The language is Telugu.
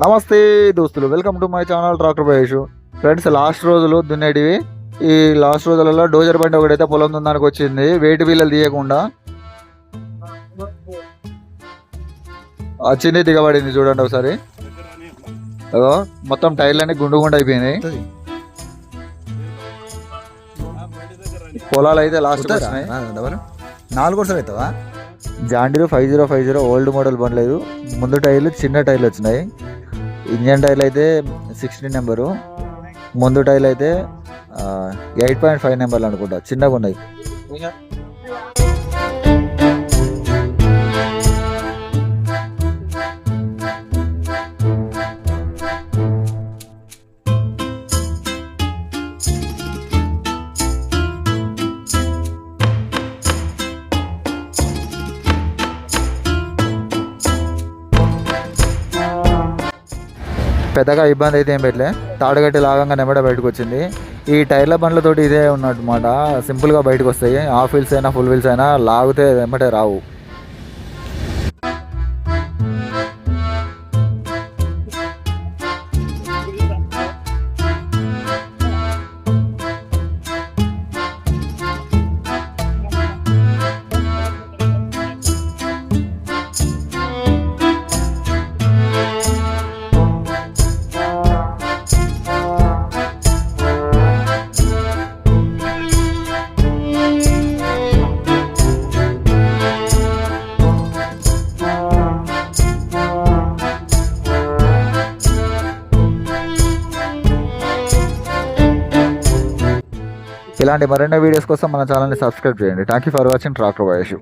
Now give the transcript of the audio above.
నమస్తే దోస్తులు, welcome to my channel tractor Mahesh. Friends, last రోజులు దున్నేటివి. ఈ లాస్ట్ రోజులలో డోజర్ బండి ఒకటైతే పొలం దున్నానికి వచ్చింది, వెయిట్ వీలలు తీయకుండా వచ్చింది, దిగబడింది. చూడండి ఒకసారి, అదో మొత్తం టైర్లన్నీ గుండు గుండు అయిపోయినాయి. పొలాలు అయితే లాస్ట్ వచ్చినాయి. 4 కొరసలు అవుతావా? జాండీరు 5050 ఓల్డ్ మోడల్ బండ్లేదు. ముందు టైర్లు చిన్న టైర్లు వచ్చినాయి. ఇంజన్ టైర్లు అయితే 16 నెంబరు, ముందు టైర్లు అయితే 8.5 నెంబర్లు అనుకుంటా, చిన్నగా ఉన్నాయి. పెద్దగా ఇబ్బంది అయితే ఏం పెట్టలే. తాడుగట్టి లాగంగా నెమ్మడ బయటకు వచ్చింది. ఈ టైర్ల బండ్లతోటి ఇదే ఉన్నమాట, సింపుల్గా బయటకు వస్తాయి. హాఫ్ వీల్స్ అయినా ఫుల్ వీల్స్ అయినా లాగితే వెంబడే రావు. ఇలాంటి మరిన్ని వీడియోస్ కోసం మన ఛానల్ని సబ్స్క్రైబ్ చేయండి. Thank you for watching tractor Mahesh.